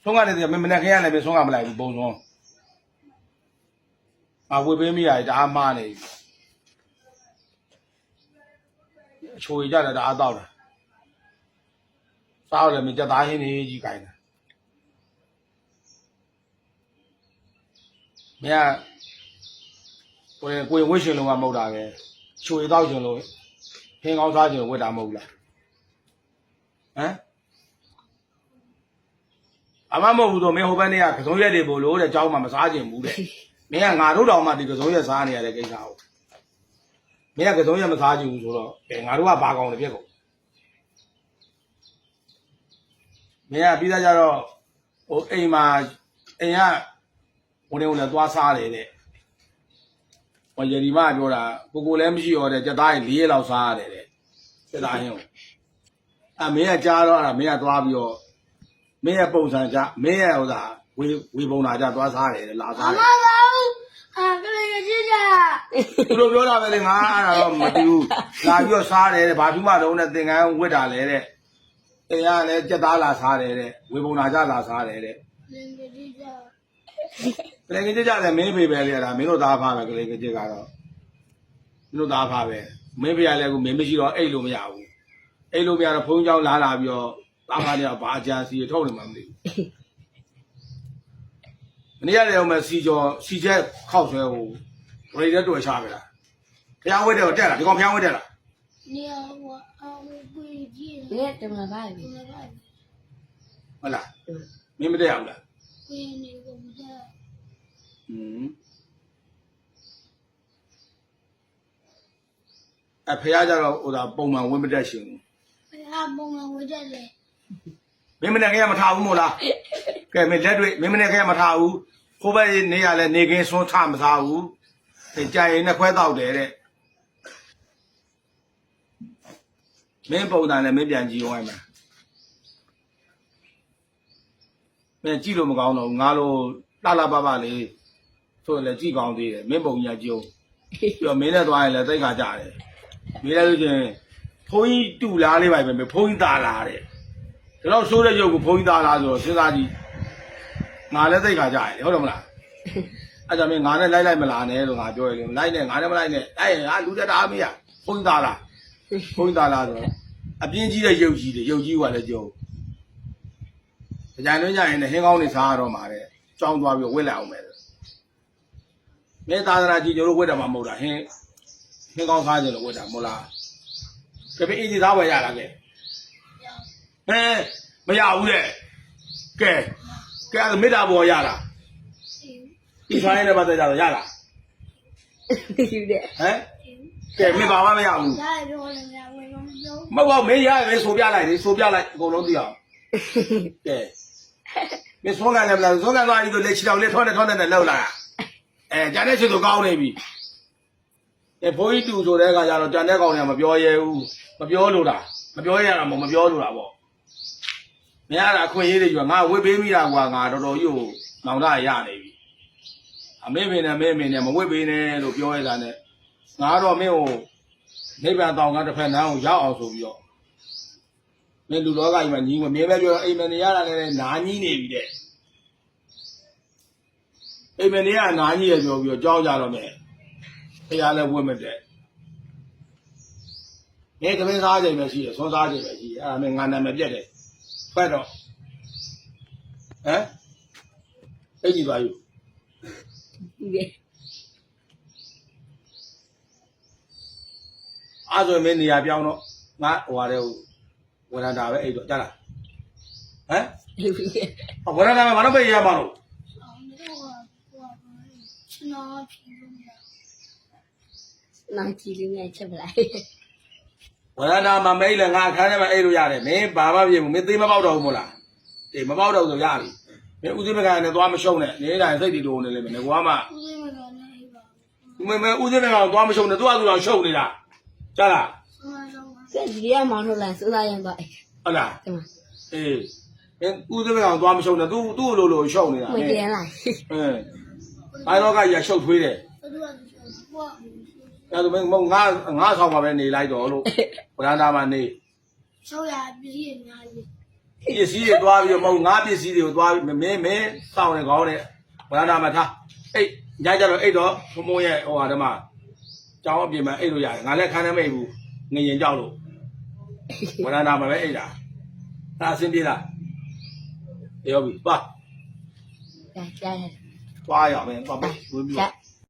ဆုံးရတယ်မနေ့ခရလည်းပဲဆုံးကမလိုက်ဘူးပုံဆုံးဝေပေးမိရတယ်ဒါအမှားနေအချိုကြတယ်ဒါအတော့တယ်စားတယ်မကြသားဟင်းနေကြီးခိုင်းတယ်မင်းကိုယ်ဝှစ်ရှင်လုံးကမဟုတ်တာပဲချိုရတော့ရှင်လို့ဟင်းကောင်းစားရှင်ဝှက်တာမဟုတ်လားဟမ်အမမဟုတ်ဘူးတော့မင်းဟိုဘက်နေ့ကကစုံရက်တွေပို့လို့တဲ့ကြောင်းမှမစားခြင်းဘူးတဲ့မင်းကငါတို့တောင်မှဒီကစုံရက်စားနေရတဲ့ကိစ္စကိုမင်းကကစုံရက်မစားခြင်းဘူးဆိုတော့ငါတို့ကဘာကောင်းလဲပြက်ကုန်မင်းကပြီးသားကြတော့ဟိုအိမ်မှာအိမ်ကဝင်လည်းသွားစားတယ်တဲ့ဟိုရဒီမပြောတာကိုလည်းမရှိတော့တဲ့ကြက်သားကြီး၄ရက်လောက်စားရတယ်တဲ့ကြက်သားဟင်းကိုမင်းကကြားတော့အဲ့ဒါမင်းကသွားပြီးတော့မင်းရဲ့ပုံစံကြမင်းရဲ့ဟိုသာဝေပုံလာကြသွားစားတယ်လာစားတယ်မမကလေးကြီးကြသူတို့ပြောတာပဲလေငါအဲ့ဒါတော့မသိဘူးလာပြီးတော့စားတယ်တဲ့ဘာဖြစ်မှတော့နဲ့သင်္ကန်းဝစ်တာလဲတဲ့အိမ်ကလည်းကြက်သားလာစားတယ်တဲ့ဝေပုံလာကြလာစားတယ်တဲ့ကလေးကြီးကြကလေးကြီးကြတယ်မင်းဖေပဲလေအဲ့ဒါမင်းတို့သားဖားပဲကလေးကြီးကတော့မင်းတို့သားဖားပဲမင်းဖေကလည်းအခုမင်းမရှိတော့အိတ်လို့မရဘူးအိတ်လို့မရတော့ဖုန်းเจ้าလာပြီးတော့သားဖားတွေကဘာအကြံစီထုတ်နေမှမသိဘူးမနေ့ရတယ်အောင်မစီကျော်စီချက်ခောက်ဆွဲဟိုရေတက်တွေ့ချပဲလားဖျားဝဲတယ်တက်လားဒီကောင်ဖျားဝဲတက်လားနေဟိုအောင်ကိုကြီး เนี่ยတမပါပြီဟုတ်လားမင်းမတက်အောင်လားကိုနေကိုမတက်ဖျားကြတော့ဟိုဒါပုံမှန်ဝင်းမတက်ရှင်ဘူးဖះပုံမှန်ဝတက်တယ်မင်းမနဲ့ခရမထားဘူးမို့လားကဲမင်းလက်တွေ့မင်းမနဲ့ခရမထားဘူးခိုးပဲနေရလဲနေကင်းစွန်းထမစားဘူးကြာရင်နဲ့ခွဲတော့တယ်တဲ့မင်းပုံစံနဲ့မင်းပြန်ကြည့်အောင်မှာမင်းကြည့်လို့မကောင်းတော့ငါလိုလှပပလေးဆိုရင်လည်းကြည့်ကောင်းသေးတယ်မင်းပုံညာကြည့်အောင်ပြီးတော့မင်းနဲ့သွားရင်လည်းသိခါကြတယ်မင်းလည်းလို့ချင်းဘုန်းကြီးတူလားလေးပါပဲဘုန်းကြီးตาလားတဲ့ဒါတော့ဆိုးတဲ့ရုပ်ကိုဘုန်းကြီးตาလားဆိုတော့စဉ်းစားကြည့်ငါလည်းသိခါကြတယ်ဟုတ်တယ်မလားအဲ့ဒါမင်းငါနဲ့လိုက်မလာနဲ့လို့ငါပြောရလေလိုက်နဲ့ငါနဲ့မလိုက်နဲ့အဲ့ငါလူတက်တာအမေကဘုန်းကြီးตาလားဘုန်းကြီးตาလားဆိုတော့အပြင်းကြီးတဲ့ရုပ်ကြီးကလည်းကြုံကြံတွင်းကြရင်လည်းဟင်းကောင်းနေစားရတော့မှာတဲ့ကြောင်းသွားပြီးဝစ်လိုက်အောင်မယ်မင်းသာသနာကြီးကျတို့ဝစ်တယ်မှာမဟုတ်တာဟင်းကောင်းစားကြလို့ဝစ်တာမဟုတ်လားကဲအေးကြီးသားဝယ်ရလားကဲမရဘူးတဲ့ကဲအဲ့မေတ္တာပေါ်ရတာဒီဆိုင်နဲ့ပတ်သက်ကြတော့ရလားယူတဲ့ကဲမင်းဘာမှမရဘူးဒါရောလည်းမဝင်တော့မဟုတ်မင်းရတယ်ဆိုပြလိုက်လေဆိုပြလိုက်အကုန်လုံးသိအောင်ကဲမင်းဆုံးကန်လည်းမလားဆုံးကန်သွားပြီးတော့လက်ချီတောင်လေးထောနဲ့လောက်လာကြတဲ့ချစ်သူကောင်းနေပြီဘိုးကြီးတူဆိုတဲ့အခါကျတော့ကြံတဲ့ကောင်တွေကမပြောရဲဘူးမပြောလို့လားမပြောရတာမပြောလို့လားပေါ့မရတာအခွင့်အရေးတွေယူငါဝစ်ပေးမိတာကွာငါတော်တော်ကြီးကိုနောင်တရနေပြီအမေမင်းနဲ့မဝစ်ပေးနဲ့လို့ပြောရတာနဲ့ငါတော့မင်းကိုနိဗ္ဗာန်တောင်ကတစ်ဖက်နန်းကိုရောက်အောင်ဆိုပြီးတော့မင်းလူလောကကြီးမှာညီမမြဲပဲပြောအိမ်မနေရတာလည်းနာကြီးနေပြီတဲ့အိမ်မနေရနာကြီးရပြောပြီးတော့ကြောက်ကြတော့မယ်ဖះလည်းဝတ်မတဲ့မင်းကမင်းစားချိန်ပဲရှိတယ်ဆွမ်းစားချိန်ပဲရှိတယ်အဲ့ဒါမင်းငါနာမပြတ်တယ်ဖက်တော့အိတ်ကြီးပါယူအားဆိုမင်းနေရာပြောင်းတော့ငါဟိုဟာတဲ့ဝရန္တာပဲအိတ်တော့ကြားလားဝရန္တာမှာဘာလို့ပဲရမှာလို့နာကြည့်လို့ချက်ပလိုက်ဝရန္တာမှာမိတ်လည်းငါအခန်းထဲမှာအိတ်လို့ရတယ်မင်းဘာမှမဖြစ်ဘူးမင်းသေးမပေါက်တော့ဘူးမို့လားအေးမပေါက်တော့ဆိုရပြီမင်းဦးသိမကန်နဲ့သွားမရှုံးနဲ့နေတိုင်းစိတ်တီတိုးနေလိမ့်မယ်ကွာမဦးသိမကန်နဲ့အိပ်ပါမဦးသိမကန်သွားမရှုံးနဲ့သူ့အတူတော်ရှုံးနေတာကြားလားစက်ကြီးရမောင်းလို့လားစိုးသားရင်သွားဟုတ်လားအေးမင်းဦးသိမကန်သွားမရှုံးနဲ့သူ့လိုရှုံးနေတာမတင်လားဘာတော့ကကြီးရှုပ်ထွေးတယ်အဲ့ဒါမင်းငါဆောင်မှာပဲနေလိုက်တော့လို့ဝရန္တာမှာနေ600ပြည့်အများကြီး ပစ္စည်းတွေသွားပြီးတော့မဟုတ်ငါပစ္စည်းတွေကိုသွားပြီးမင်းစောင့်နေကောင်းတဲ့ဝရဏမထားအိတ်ညကြတော့အိတ်တော့ဖုံဖုံရဲ့ဟိုဟာတည်းမှာကြောင်းအပြင်မှာအိတ်လို့ရတယ်ငါလည်းခန်းထဲမိတ်ဘူးငရင်ကြောက်လို့ဝရဏမှာပဲအိတ်တာဒါအဆင်ပြေလားရောပြီသွား ကြားတယ် သွားရအောင်သွားပြီဝေးပြီး